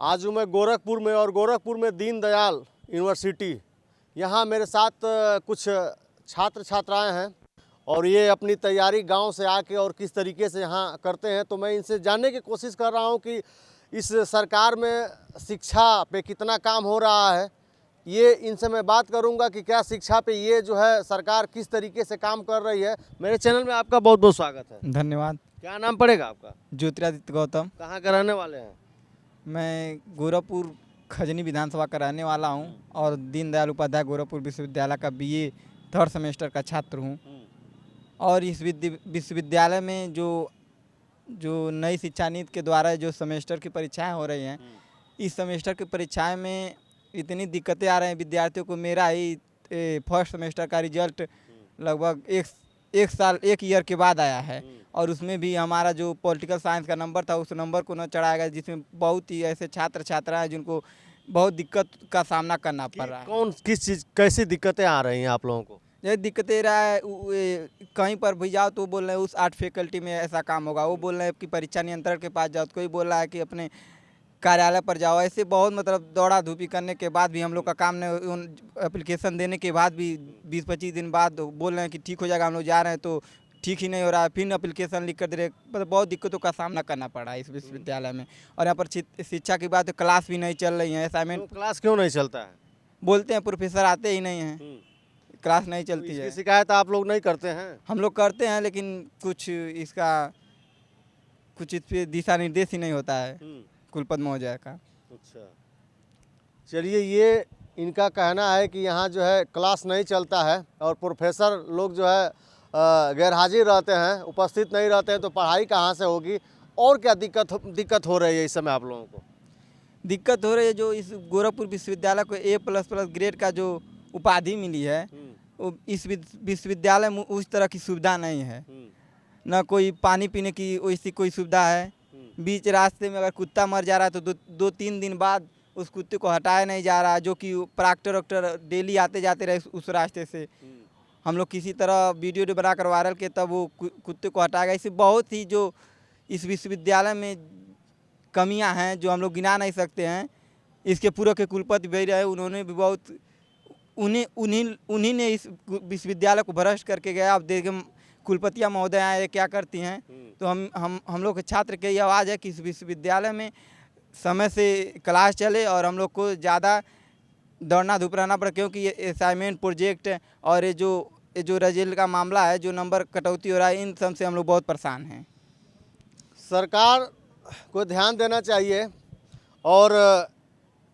आज हूँ मैं गोरखपुर में और गोरखपुर में दीनदयाल यूनिवर्सिटी, यहाँ मेरे साथ कुछ छात्र छात्राएं हैं और ये अपनी तैयारी गांव से आके और किस तरीके से यहाँ करते हैं। तो मैं इनसे जानने की कोशिश कर रहा हूँ कि इस सरकार में शिक्षा पे कितना काम हो रहा है। ये इनसे मैं बात करूंगा कि क्या शिक्षा पे ये जो है सरकार किस तरीके से काम कर रही है। मेरे चैनल में आपका बहुत बहुत स्वागत है। धन्यवाद। क्या नाम पड़ेगा आपका? ज्योतिरादित्य गौतम। कहाँ के रहने वाले हैं? मैं गोरखपुर खजनी विधानसभा का रहने वाला हूं और दीनदयाल उपाध्याय गोरखपुर विश्वविद्यालय का बीए थर्ड सेमेस्टर का छात्र हूं। और इस विश्वविद्यालय में जो नई शिक्षा नीति के द्वारा जो सेमेस्टर की परीक्षाएं हो रही हैं, इस सेमेस्टर की परीक्षाएं में इतनी दिक्कतें आ रही हैं विद्यार्थियों को। मेरा ही फर्स्ट सेमेस्टर का रिजल्ट लगभग एक ईयर के बाद आया है और उसमें भी हमारा जो पॉलिटिकल साइंस का नंबर था उस नंबर को न चढ़ाया गया, जिसमें बहुत ही ऐसे छात्र छात्राएं जिनको बहुत दिक्कत का सामना करना पड़ रहा है। कौन किस चीज़ कैसी दिक्कतें आ रही हैं आप लोगों को? ये दिक्कतें रहा है, कहीं पर भी जाओ तो बोल रहे हैं उस आर्ट फैकल्टी में ऐसा काम होगा, वो बोल रहे हैं कि परीक्षा नियंत्रण के पास जाओ, तो कोई बोल रहा है कि अपने कार्यालय पर जाओ। ऐसे बहुत मतलब दौड़ा धूपी करने के बाद भी हम लोग का काम नहीं, उन एप्लीकेशन देने के बाद भी 20-25 दिन बाद बोल रहे हैं कि ठीक हो जाएगा, हम लोग जा रहे हैं, तो ठीक ही नहीं हो रहा है। फिर एप्लीकेशन लिख कर दे रहे, मतलब बहुत दिक्कतों का सामना करना पड़ा है इस विश्वविद्यालय में। और यहाँ पर शिक्षा की बात, क्लास भी नहीं चल रही है। असाइनमेंट क्लास क्यों नहीं चलता है? बोलते हैं प्रोफेसर आते ही नहीं हैं, क्लास नहीं चलती है। शिकायत आप लोग नहीं करते हैं? हम लोग करते हैं लेकिन कुछ इस पर दिशा निर्देश ही नहीं होता है कुलपति महोदय का। अच्छा, चलिए, ये इनका कहना है कि यहाँ जो है क्लास नहीं चलता है और प्रोफेसर लोग जो है गैर हाजिर रहते हैं, उपस्थित नहीं रहते हैं, तो पढ़ाई कहाँ से होगी? और क्या दिक्कत हो रही है इस समय आप लोगों को? दिक्कत हो रही है, जो इस गोरखपुर विश्वविद्यालय को A++ ग्रेड का जो उपाधि मिली है, वो इस विश्वविद्यालय में उस तरह की सुविधा नहीं है। न कोई पानी पीने की वैसी कोई सुविधा है। बीच रास्ते में अगर कुत्ता मर जा रहा है तो 2-3 दिन बाद उस कुत्ते को हटाया नहीं जा रहा, जो कि प्रॉक्टर वॉक्टर डेली आते जाते रहे उस रास्ते से। हम लोग किसी तरह वीडियो बनाकर वायरल किए, तब वो कुत्ते को हटाया गया। इससे बहुत ही जो इस विश्वविद्यालय में कमियां हैं जो हम लोग गिना नहीं सकते हैं। इसके पूर्व के कुलपति भी रहे, उन्होंने भी बहुत उन्हीं ने इस विश्वविद्यालय को भ्रष्ट करके गया। अब देखें कुलपतियाँ महोदया ये क्या करती हैं। तो हम लोग के छात्र की आवाज़ है कि इस विश्वविद्यालय में समय से क्लास चले और हम लोग को ज़्यादा दौड़ना धूपना पड़े, क्योंकि ये असाइनमेंट प्रोजेक्ट और ये जो रिजल्ट का मामला है, जो नंबर कटौती हो रहा है, इन सब से हम लोग बहुत परेशान हैं। सरकार को ध्यान देना चाहिए और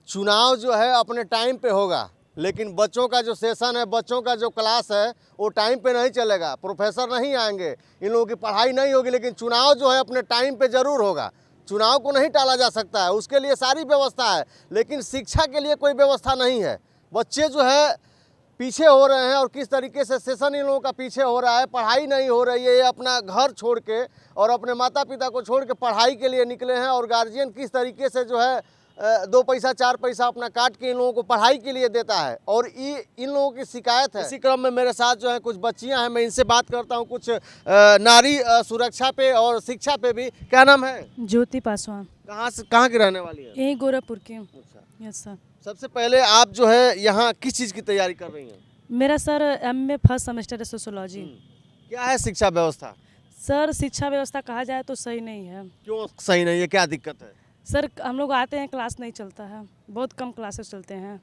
चुनाव जो है अपने टाइम पे होगा, लेकिन बच्चों का जो सेशन है, बच्चों का जो क्लास है, वो टाइम पे नहीं चलेगा। प्रोफेसर नहीं आएंगे, इन लोगों की पढ़ाई नहीं होगी, लेकिन चुनाव जो है अपने टाइम पे ज़रूर होगा। चुनाव को नहीं टाला जा सकता है, उसके लिए सारी व्यवस्था है, लेकिन शिक्षा के लिए कोई व्यवस्था नहीं है। बच्चे जो है पीछे हो रहे हैं और किस तरीके से सेशन इन लोगों का पीछे हो रहा है, पढ़ाई नहीं हो रही है। ये अपना घर छोड़ के और अपने माता पिता को छोड़ के पढ़ाई के लिए निकले हैं और गार्जियन किस तरीके से जो है 2 पैसा 4 पैसा अपना काट के इन लोगों को पढ़ाई के लिए देता है, और इन लोगों की शिकायत है। इसी क्रम में मेरे साथ जो है कुछ बच्चियां हैं, मैं इनसे बात करता हूं कुछ नारी सुरक्षा पे और शिक्षा पे भी। क्या नाम है? ज्योति पासवान। कहाँ की रहने वाली है? यही गोरखपुर की हूँ। अच्छा, यस सर। सबसे पहले आप जो है यहाँ किस चीज़ की तैयारी कर रही हैं? मेरा सर MA फर्स्ट सेमेस्टर है सोशियोलॉजी। क्या है शिक्षा व्यवस्था? सर शिक्षा व्यवस्था कहा जाए तो सही नहीं है। क्यों सही नहीं है, क्या दिक्कत है? सर हम लोग आते हैं, क्लास नहीं चलता है, बहुत कम क्लासेस चलते हैं,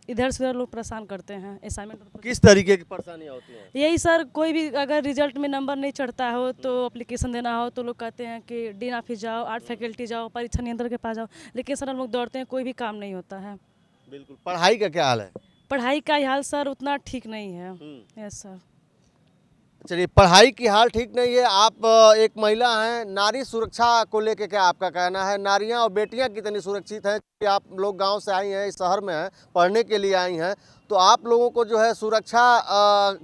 इधर से उधर लोग परेशान करते हैं। असाइनमेंट किस तरीके की परेशानियाँ होती हैं? यही सर, कोई भी अगर रिजल्ट में नंबर नहीं चढ़ता हो तो एप्लीकेशन देना हो तो लोग कहते हैं कि डीन ऑफिस जाओ, आर्ट फैकल्टी जाओ, परीक्षा नियंत्रण के पास जाओ, लेकिन सर हम लोग दौड़ते हैं, कोई भी काम नहीं होता है। बिल्कुल। पढ़ाई का क्या हाल है? पढ़ाई का हाल सर उतना ठीक नहीं है। Yes sir. चलिए, पढ़ाई की हाल ठीक नहीं है। आप एक महिला हैं, नारी सुरक्षा को लेके क्या आपका कहना है? नारियां और बेटियां कितनी सुरक्षित हैं? कि आप लोग गांव से आई हैं, इस शहर में हैं, पढ़ने के लिए आई हैं, तो आप लोगों को जो है सुरक्षा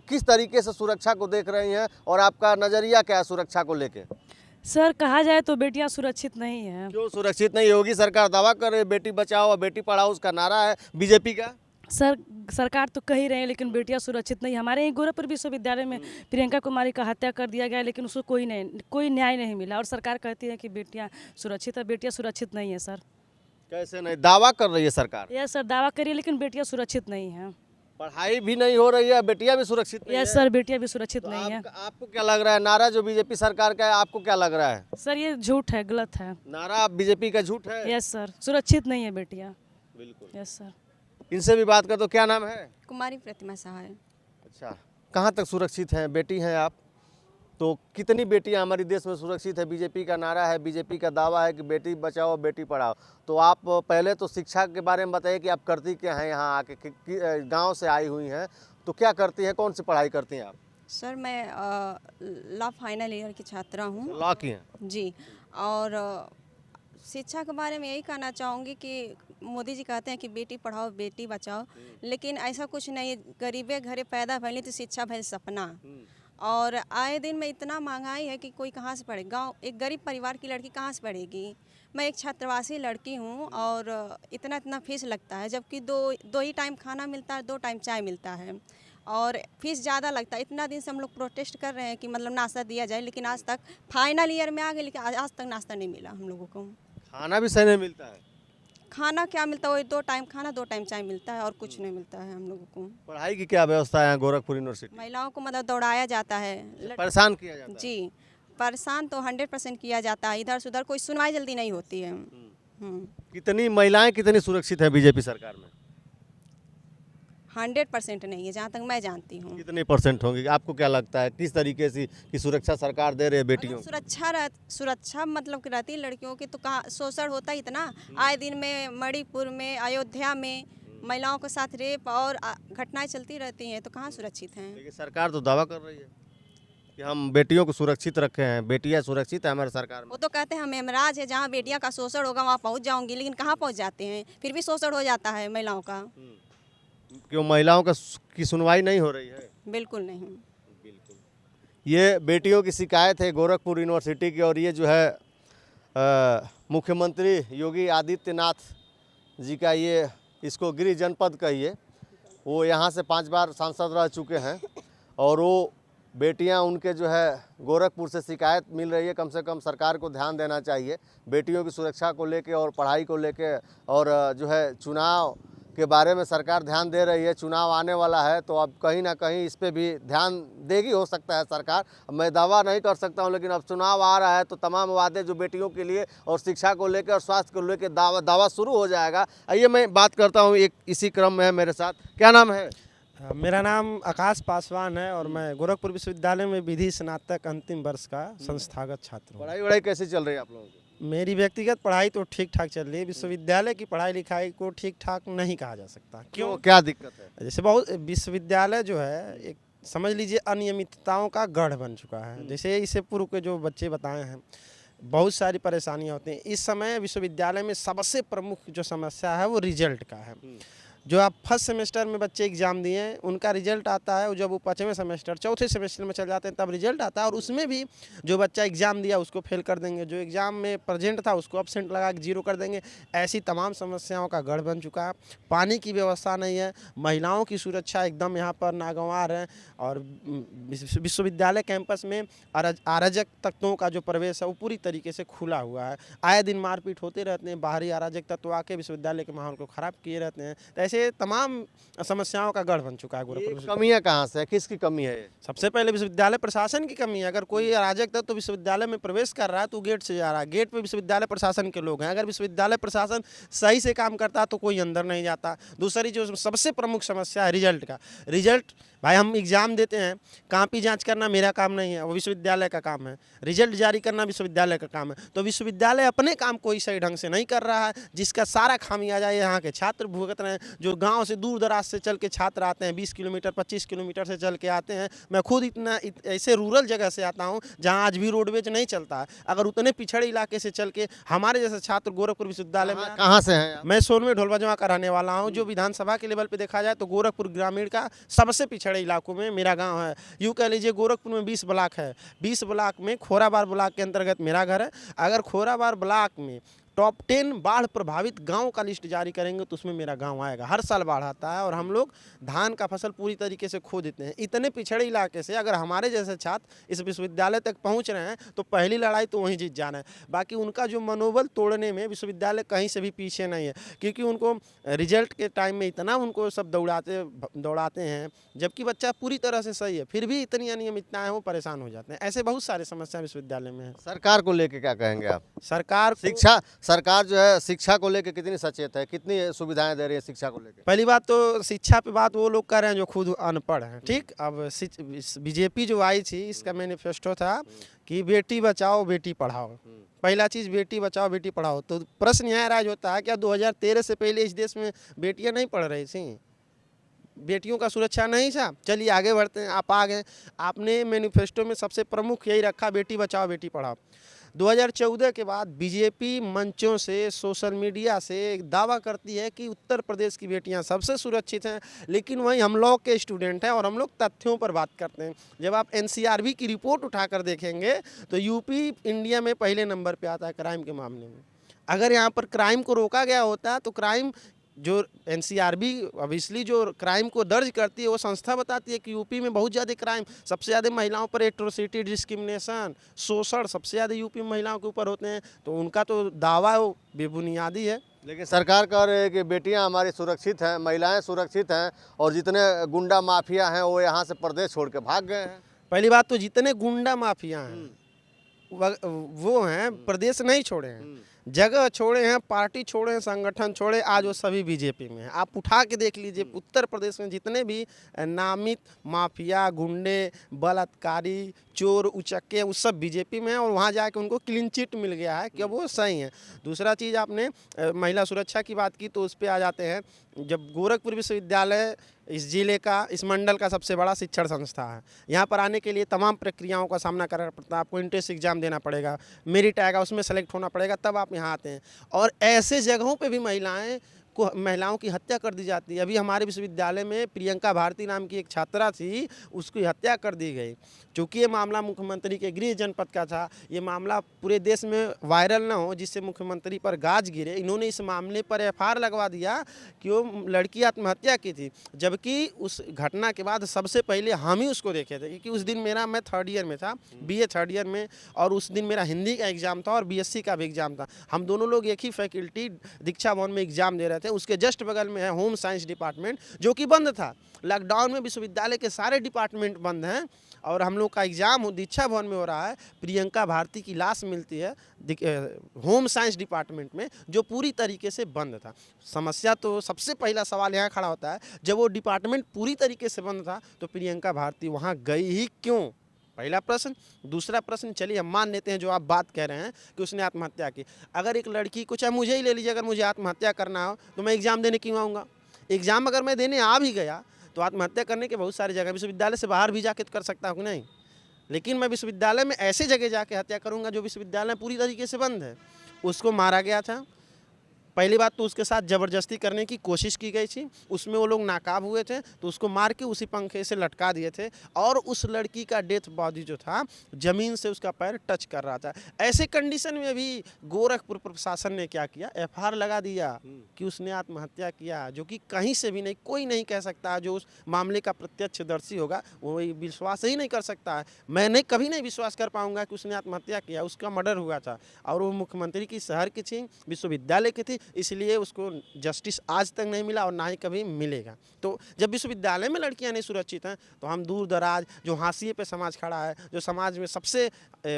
किस तरीके से सुरक्षा को देख रही हैं और आपका नज़रिया क्या है सुरक्षा को लेके? सर कहा जाए तो बेटियां सुरक्षित नहीं हैं। क्यों सुरक्षित नहीं होगी? सरकार दावा कर रही है बेटी बचाओ और बेटी पढ़ाओ, उसका नारा है बीजेपी का। सर सरकार तो कह ही रहे हैं, लेकिन बेटियां सुरक्षित नहीं। हमारे यहीं गोरखपुर विश्वविद्यालय में प्रियंका कुमारी का हत्या कर दिया गया, लेकिन उसको कोई न्याय नहीं मिला, और सरकार कहती है कि बेटियां सुरक्षित है। बेटियां सुरक्षित नहीं है सर। कैसे नहीं, दावा कर रही है सरकार, यस सर, दावा करिए लेकिन बेटियां सुरक्षित नहीं हैं। पढ़ाई भी नहीं हो रही है, बेटियां भी सुरक्षित नहीं यस है। सर, बेटियां भी सुरक्षित तो नहीं है। आपको क्या लग रहा है, नारा जो बीजेपी सरकार का है, आपको क्या लग रहा है? सर ये झूठ है, गलत है। नारा बीजेपी का झूठ है? यस सर, सुरक्षित नहीं है बेटियां। बिल्कुल। Yes sir. इनसे भी बात कर, तो क्या नाम है? कुमारी प्रतिमा सहाय। अच्छा, कहाँ तक सुरक्षित हैं? बेटी हैं आप, तो कितनी बेटियां हमारे देश में सुरक्षित है? बीजेपी का नारा है, बीजेपी का दावा है कि बेटी बचाओ बेटी पढ़ाओ। तो आप पहले तो शिक्षा के बारे में बताइए कि आप करती क्या हैं यहाँ आके, गांव से आई हुई हैं, तो क्या करती हैं, कौन सी पढ़ाई करती हैं आप? सर मैं लॉ फाइनल ईयर की छात्रा हूँ लॉ की हैं? जी। और शिक्षा के बारे में यही कहना चाहूँगी कि मोदी जी कहते हैं कि बेटी पढ़ाओ बेटी बचाओ, लेकिन ऐसा कुछ नहीं। गरीबे घरे पैदा भइली तो शिक्षा भइल सपना। और आए दिन में इतना महंगाई है कि कोई कहाँ से पढ़े। गांव एक गरीब परिवार की लड़की कहाँ से पढ़ेगी। मैं एक छात्रावासी लड़की हूँ और इतना इतना फीस लगता है, जबकि दो ही टाइम खाना मिलता है, 2 टाइम चाय मिलता है और फीस ज़्यादा लगता है। इतना दिन से हम लोग प्रोटेस्ट कर रहे हैं कि मतलब नाश्ता दिया जाए, लेकिन आज तक फाइनल ईयर में आ गए, लेकिन आज तक नाश्ता नहीं मिला हम लोगों को। खाना भी सही नहीं मिलता है? खाना क्या मिलता है, वही 2 टाइम खाना 2 टाइम चाय मिलता है और कुछ नहीं मिलता है हम लोगों को। पढ़ाई की क्या व्यवस्था है गोरखपुर यूनिवर्सिटी? महिलाओं को मतलब दौड़ाया जाता है, परेशान किया जाता है? जी परेशान तो 100% किया जाता है। इधर से उधर कोई सुनवाई जल्दी नहीं होती है। कितनी महिलाएं कितनी सुरक्षित है बीजेपी सरकार में? 100% नहीं है जहाँ तक मैं जानती हूँ। कितने % होंगी? आपको क्या लगता है किस तरीके से की सुरक्षा सरकार दे रही है बेटियों को? सुरक्षा मतलब कि रहती है लड़कियों की, तो कहाँ शोषण होता है इतना। आए दिन में मणिपुर में, अयोध्या में महिलाओं के साथ रेप और घटनाएं चलती रहती हैं, तो कहाँ सुरक्षित हैं। लेकिन सरकार तो दावा कर रही है कि हम बेटियों को सुरक्षित रखे हैं, बेटियां सुरक्षित है हमारे सरकार में। वो तो कहते हैं हम हेमराज है, जहाँ बेटियां का शोषण होगा वहाँ पहुँच जाऊंगी, लेकिन कहाँ पहुँच जाते हैं, फिर भी शोषण हो जाता है महिलाओं का। क्यों महिलाओं की सुनवाई नहीं हो रही है? बिल्कुल नहीं। बिल्कुल। ये बेटियों की शिकायत है गोरखपुर यूनिवर्सिटी की, और ये जो है मुख्यमंत्री योगी आदित्यनाथ जी का, ये इसको गृह जनपद कहिए, वो यहाँ से 5 बार सांसद रह चुके हैं, और वो बेटियां उनके जो है गोरखपुर से शिकायत मिल रही है। कम से कम सरकार को ध्यान देना चाहिए बेटियों की सुरक्षा को लेके और पढ़ाई को लेके, और जो है चुनाव के बारे में सरकार ध्यान दे रही है। चुनाव आने वाला है, तो अब कहीं ना कहीं इस पे भी ध्यान देगी, हो सकता है सरकार। मैं दावा नहीं कर सकता हूं, लेकिन अब चुनाव आ रहा है तो तमाम वादे जो बेटियों के लिए और शिक्षा को लेकर और स्वास्थ्य को लेकर दावा शुरू हो जाएगा। आइए मैं बात करता हूँ, एक इसी क्रम में है मेरे साथ। क्या नाम है? मेरा नाम आकाश पासवान है और मैं गोरखपुर विश्वविद्यालय में विधि स्नातक अंतिम वर्ष का संस्थागत छात्र हूँ। पढ़ाई कैसे चल रही है आप लोगों की? मेरी व्यक्तिगत पढ़ाई तो ठीक ठाक चल रही है। विश्वविद्यालय की पढ़ाई लिखाई को ठीक ठाक नहीं कहा जा सकता। क्यों, क्या दिक्कत है? जैसे बहुत विश्वविद्यालय जो है एक समझ लीजिए अनियमितताओं का गढ़ बन चुका है। जैसे इससे पूर्व के जो बच्चे बताए हैं, बहुत सारी परेशानियाँ होती हैं। इस समय विश्वविद्यालय में सबसे प्रमुख जो समस्या है वो रिजल्ट का है। जो आप फर्स्ट सेमेस्टर में बच्चे एग्ज़ाम दिए हैं उनका रिजल्ट आता है, जब वो 5वें सेमेस्टर 4थे सेमेस्टर में चल जाते हैं तब रिजल्ट आता है, और उसमें भी जो बच्चा एग्ज़ाम दिया उसको फेल कर देंगे, जो एग्ज़ाम में प्रेजेंट था उसको एब्सेंट लगा के 0 कर देंगे। ऐसी तमाम समस्याओं का गढ़ बन चुका है। पानी की व्यवस्था नहीं है, महिलाओं की सुरक्षा एकदम यहाँ पर नागवार है, और विश्वविद्यालय कैंपस में अराजक तत्वों का जो प्रवेश है वो पूरी तरीके से खुला हुआ है। आए दिन मारपीट होते रहते हैं, बाहरी अराजक तत्व आके विश्वविद्यालय के माहौल को ख़राब किए रहते हैं। तो ऐसे तमाम समस्याओं का गढ़ बन चुका है गोरखपुर। कमियां कहाँ से है, किसकी कमी है? सबसे पहले विश्वविद्यालय प्रशासन की कमी है। अगर कोई अराजक तत्व तो विश्वविद्यालय में प्रवेश कर रहा है तो गेट से जा रहा है, गेट पे विश्वविद्यालय प्रशासन के लोग हैं। अगर विश्वविद्यालय प्रशासन सही से काम करता है तो कोई अंदर नहीं जाता। दूसरी जो सबसे प्रमुख समस्या है रिजल्ट का। रिजल्ट भाई हम एग्ज़ाम देते हैं, कॉपी जांच करना मेरा काम नहीं है, वो विश्वविद्यालय का काम है। रिजल्ट जारी करना विश्वविद्यालय का काम है। तो विश्वविद्यालय अपने काम कोई सही ढंग से नहीं कर रहा है, जिसका सारा खामियाजा यहाँ के छात्र भुगत रहे हैं। जो गांव से दूर दराज से चल के छात्र आते हैं, 20 किलोमीटर 25 किलोमीटर से चल के आते हैं। मैं खुद ऐसे रूरल जगह से आता हूँ जहाँ आज भी रोडवेज नहीं चलता है। अगर उतने पिछड़े इलाके से चल के हमारे जैसे छात्र गोरखपुर विश्वविद्यालय में। कहाँ से हैं आप? मैं सोनवे ढोलबाजवा का रहने वाला हूँ। जो विधानसभा के लेवल पे देखा जाए तो गोरखपुर ग्रामीण का सबसे पिछड़े इलाकों में मेरा गांव है। यूँ कह लीजिए गोरखपुर में 20 ब्लॉक है, 20 ब्लॉक में खोराबार ब्लॉक के अंतर्गत मेरा घर है। अगर खोराबार ब्लॉक में टॉप 10 बाढ़ प्रभावित गांव का लिस्ट जारी करेंगे तो उसमें मेरा गांव आएगा। हर साल बाढ़ आता है और हम लोग धान का फसल पूरी तरीके से खो देते हैं। इतने पिछड़े इलाके से अगर हमारे जैसे छात्र इस विश्वविद्यालय तक पहुंच रहे हैं तो पहली लड़ाई तो वहीं जीत जाना है। बाकी उनका जो मनोबल तोड़ने में विश्वविद्यालय कहीं से भी पीछे नहीं है, क्योंकि उनको रिजल्ट के टाइम में इतना उनको सब दौड़ाते हैं, जबकि बच्चा पूरी तरह से सही है, फिर भी इतनी अनियमितताएं वो परेशान हो जाते हैं। ऐसे बहुत सारे समस्या विश्वविद्यालय में है। सरकार को लेके क्या कहेंगे आप? सरकार सरकार जो है शिक्षा को लेके कितनी सचेत है, कितनी सुविधाएं दे रही है शिक्षा को लेके? पहली बात तो शिक्षा पे बात वो लोग कर रहे हैं जो खुद अनपढ़ हैं, ठीक। अब बीजेपी जो आई थी इसका मैनिफेस्टो था कि बेटी बचाओ बेटी पढ़ाओ। पहला चीज़ बेटी बचाओ बेटी पढ़ाओ। तो प्रश्न यहाँ राज होता है क्या 2013 से पहले इस देश में बेटियां नहीं पढ़ रही थी? बेटियों का सुरक्षा नहीं था? चलिए आगे बढ़ते हैं। आप आ गए, आपने मैनिफेस्टो में सबसे प्रमुख यही रखा बेटी बचाओ बेटी पढ़ाओ। 2014 के बाद बीजेपी मंचों से, सोशल मीडिया से एक दावा करती है कि उत्तर प्रदेश की बेटियां सबसे सुरक्षित हैं, लेकिन वहीं हम लोग के स्टूडेंट हैं और हम लोग तथ्यों पर बात करते हैं। जब आप एनसीआरबी की रिपोर्ट उठाकर देखेंगे तो यूपी इंडिया में पहले नंबर पे आता है क्राइम के मामले में। अगर यहाँ पर क्राइम को रोका गया होता तो क्राइम जो एनसीआरबी ऑब्वियसली जो क्राइम को दर्ज करती है वो संस्था बताती है कि यूपी में बहुत ज़्यादा क्राइम, सबसे ज़्यादा महिलाओं पर एट्रोसिटी, डिस्क्रिमिनेशन, शोषण सबसे ज़्यादा यूपी में महिलाओं के ऊपर होते हैं। तो उनका तो दावा वो बेबुनियादी है। लेकिन सरकार कह रही है कि बेटियां हमारी सुरक्षित हैं, महिलाएं सुरक्षित हैं और जितने गुंडा माफिया हैं वो यहाँ से प्रदेश छोड़ के भाग गए हैं। पहली बात तो जितने गुंडा माफिया हैं वो हैं प्रदेश नहीं छोड़े हैं, जगह छोड़े हैं, पार्टी छोड़े हैं, संगठन छोड़े, आज वो सभी बीजेपी में हैं। आप उठा के देख लीजिए उत्तर प्रदेश में जितने भी नामित माफिया, गुंडे, बलात्कारी, चोर, उचक्के वो सब बीजेपी में हैं और वहाँ जाके उनको क्लीन चिट मिल गया है कि अब वो सही हैं। दूसरा चीज़ आपने महिला सुरक्षा की बात की तो उस पर आ जाते हैं। जब गोरखपुर विश्वविद्यालय इस जिले का, इस मंडल का सबसे बड़ा शिक्षण संस्था है, यहाँ पर आने के लिए तमाम प्रक्रियाओं का सामना करना पड़ता है। आपको इंट्रेंस एग्जाम देना पड़ेगा, मेरिट आएगा, उसमें सेलेक्ट होना पड़ेगा, तब आप यहाँ आते हैं। और ऐसे जगहों पे भी महिलाओं की हत्या कर दी जाती है। अभी हमारे विश्वविद्यालय में प्रियंका भारती नाम की एक छात्रा थी, उसकी हत्या कर दी गई। चूँकि ये मामला मुख्यमंत्री के गृह जनपद का था, ये मामला पूरे देश में वायरल ना हो जिससे मुख्यमंत्री पर गाज गिरे, इन्होंने इस मामले पर एफआईआर लगवा दिया कि वो लड़की आत्महत्या की थी। जबकि उस घटना के बाद सबसे पहले हम ही उसको देखे थे, क्योंकि उस दिन मैं थर्ड ईयर में था, BA थर्ड ईयर में, और उस दिन मेरा हिंदी का एग्ज़ाम था और BSc का भी एग्ज़ाम था। हम दोनों लोग एक ही फैकल्टी दीक्षा भवन में एग्ज़ाम दे रहे थे। उसके जस्ट बगल में है होम साइंस डिपार्टमेंट जो कि बंद था। लॉकडाउन में विश्वविद्यालय के सारे डिपार्टमेंट बंद हैं और हम लोग का एग्ज़ाम दीक्षा भवन में हो रहा है। प्रियंका भारती की लाश मिलती है होम साइंस डिपार्टमेंट में, जो पूरी तरीके से बंद था। समस्या तो सबसे पहला सवाल यहाँ खड़ा होता है, जब वो डिपार्टमेंट पूरी तरीके से बंद था तो प्रियंका भारती वहाँ गई ही क्यों? पहला प्रश्न। दूसरा प्रश्न, चलिए हम मान लेते हैं जो आप बात कह रहे हैं कि उसने आत्महत्या की। अगर एक लड़की को, चाहे मुझे ही ले लीजिए, अगर मुझे आत्महत्या करना हो तो मैं एग्ज़ाम देने क्यों आऊँगा? एग्ज़ाम अगर मैं देने आ भी गया तो आत्महत्या करने के बहुत सारी जगह, विश्वविद्यालय से बाहर भी जाके कर सकता हूँ नहीं, लेकिन मैं विश्वविद्यालय में ऐसे जगह जाके हत्या करूँगा जो विश्वविद्यालय पूरी तरीके से बंद है। उसको मारा गया था। पहली बात तो उसके साथ ज़बरदस्ती करने की कोशिश की गई थी, उसमें वो लोग नाकाब हुए थे तो उसको मार के उसी पंखे से लटका दिए थे और उस लड़की का डेथ बॉडी जो था ज़मीन से उसका पैर टच कर रहा था। ऐसे कंडीशन में भी गोरखपुर प्रशासन ने क्या किया, एफआईआर लगा दिया कि उसने आत्महत्या किया, जो कि कहीं से भी नहीं, कोई नहीं कह सकता। जो उस मामले का प्रत्यक्षदर्शी होगा वो विश्वास ही नहीं कर सकता है। मैंने कभी नहीं विश्वास कर पाऊँगा कि उसने आत्महत्या किया, उसका मर्डर हुआ था और वो मुख्यमंत्री की शहर की थी, विश्वविद्यालय की थी, इसलिए उसको जस्टिस आज तक नहीं मिला और ना ही कभी मिलेगा। तो जब विश्वविद्यालय में लड़कियां नहीं सुरक्षित हैं तो हम दूर दराज जो हाशिए पे समाज खड़ा है, जो समाज में सबसे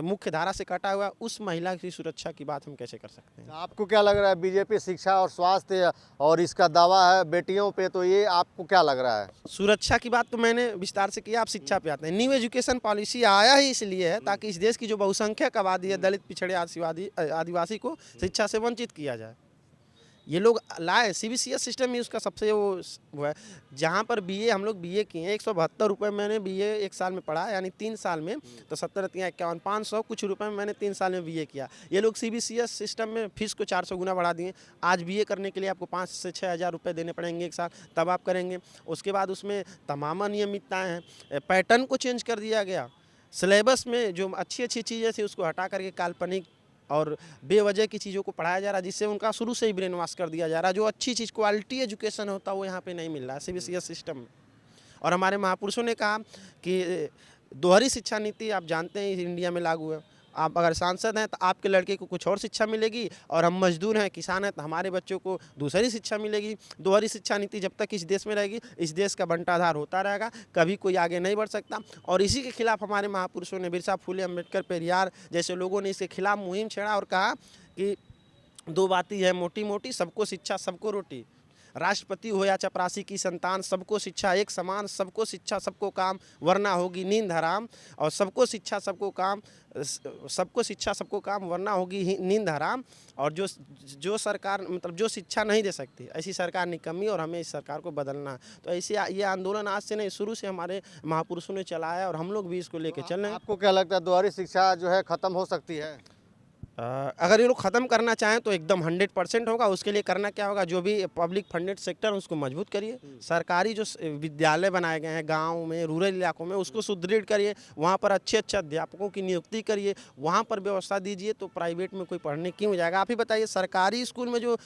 मुख्य धारा से कटा हुआ, उस महिला की सुरक्षा की बात हम कैसे कर सकते हैं? आपको क्या लग रहा है, बीजेपी शिक्षा और स्वास्थ्य और इसका दावा है बेटियों पे, तो ये आपको क्या लग रहा है? सुरक्षा की बात तो मैंने विस्तार से किया, आप शिक्षा पे आते हैं। न्यू एजुकेशन पॉलिसी आया ही इसलिए है ताकि इस देश की जो बहुसंख्यक आबादी है, दलित, पिछड़े, आदिवासी को शिक्षा से वंचित किया जाए। ये लोग लाए, CBCS सिस्टम में उसका सबसे वो है। जहाँ पर BA हम लोग BA किए हैं, 172 रुपये मैंने BA एक साल में पढ़ा, यानी 3 साल में तो 70-51 500 कुछ रुपये में मैंने 3 साल में BA किया। ये लोग CBCS सिस्टम में फीस को 400 गुना बढ़ा दिए। आज BA करने के लिए आपको 5 से 6 हज़ार रुपये देने पड़ेंगे एक साल, तब आप करेंगे। उसके बाद उसमें तमाम अनियमितताएँ हैं, पैटर्न को चेंज कर दिया गया। सिलेबस में जो अच्छी अच्छी चीज़ें थी उसको हटा करके काल्पनिक और बेवजह की चीज़ों को पढ़ाया जा रहा है, जिससे उनका शुरू से ही ब्रेन वॉश कर दिया जा रहा है। जो अच्छी चीज़ क्वालिटी एजुकेशन होता है वो यहाँ पे नहीं मिल रहा है सीबीएसई सिस्टम में। और हमारे महापुरुषों ने कहा कि दोहरी शिक्षा नीति आप जानते हैं इंडिया में लागू है। आप अगर सांसद हैं तो आपके लड़के को कुछ और शिक्षा मिलेगी, और हम मजदूर हैं, किसान हैं, तो हमारे बच्चों को दूसरी शिक्षा मिलेगी। दोहरी शिक्षा नीति जब तक इस देश में रहेगी, इस देश का बंटाधार होता रहेगा, कभी कोई आगे नहीं बढ़ सकता। और इसी के खिलाफ हमारे महापुरुषों ने, बिरसा फुले, अम्बेडकर, पेरियार जैसे लोगों ने इसके खिलाफ मुहिम छेड़ा और कहा कि दो बातें है मोटी मोटी, सबको शिक्षा सबको रोटी। राष्ट्रपति हो या चपरासी की संतान, सबको शिक्षा एक समान, सबको शिक्षा सबको काम, वरना होगी नींद हराम। और सबको शिक्षा सबको काम, सबको शिक्षा सबको काम, वरना होगी नींद हराम। और जो सरकार मतलब जो शिक्षा नहीं दे सकती, ऐसी सरकार निकम्मी, और हमें इस सरकार को बदलना है। तो ऐसे ये आंदोलन आज से नहीं, शुरू से हमारे महापुरुषों ने चलाया, और हम लोग भी इसको लेके चल रहे हैं। आपको क्या लगता है दोहरी शिक्षा जो है ख़त्म हो सकती है? अगर ये लोग ख़त्म करना चाहें तो एकदम 100% होगा। उसके लिए करना क्या होगा, जो भी पब्लिक फंडेड सेक्टर है उसको मजबूत करिए। सरकारी जो विद्यालय बनाए गए हैं गांव में, रूरल इलाकों में, उसको सुदृढ़ करिए। वहाँ पर अच्छे अच्छे अध्यापकों की नियुक्ति करिए, वहाँ पर व्यवस्था दीजिए। तो प्राइवेट में कोई पढ़ने क्यों जाएगा? आप ही बताइए, सरकारी स्कूल में जो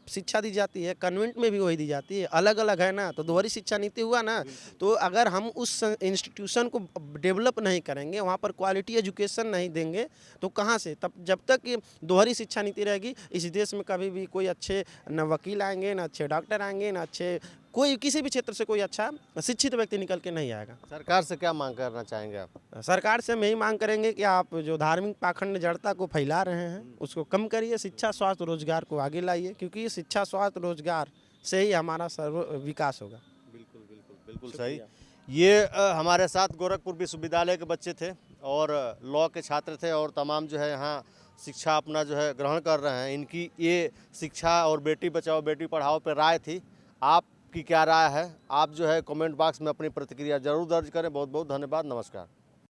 शिक्षा दी जाती है, कन्वेंट में भी वही दी जाती है, अलग अलग है ना। तो दोहरी शिक्षा नीति हुआ ना। तो अगर हम उस इंस्टीट्यूशन को डेवलप नहीं करेंगे, वहाँ पर क्वालिटी एजुकेशन नहीं देंगे, तो कहाँ से? तब जब तक कि दोहरी शिक्षा नीति रहेगी, इस देश में कभी भी कोई अच्छे न वकील आएंगे, न अच्छे डॉक्टर आएंगे, न अच्छे कोई किसी भी क्षेत्र से कोई अच्छा शिक्षित व्यक्ति निकल के नहीं आएगा। सरकार से क्या मांग करना चाहेंगे आप? सरकार से हम यही मांग करेंगे कि आप जो धार्मिक पाखंड जड़ता को फैला रहे हैं उसको कम करिए, शिक्षा स्वास्थ्य रोजगार को आगे लाइए, क्योंकि शिक्षा स्वास्थ्य रोजगार से ही हमारा सर्व विकास होगा। बिल्कुल बिल्कुल बिल्कुल सही। ये हमारे साथ गोरखपुर विश्वविद्यालय के बच्चे थे और लॉ के छात्र थे, और तमाम जो है यहाँ शिक्षा अपना जो है ग्रहण कर रहे हैं। इनकी ये शिक्षा और बेटी बचाओ बेटी पढ़ाओ पर राय थी। आपकी क्या राय है? आप जो है कमेंट बॉक्स में अपनी प्रतिक्रिया जरूर दर्ज करें। बहुत बहुत धन्यवाद। नमस्कार।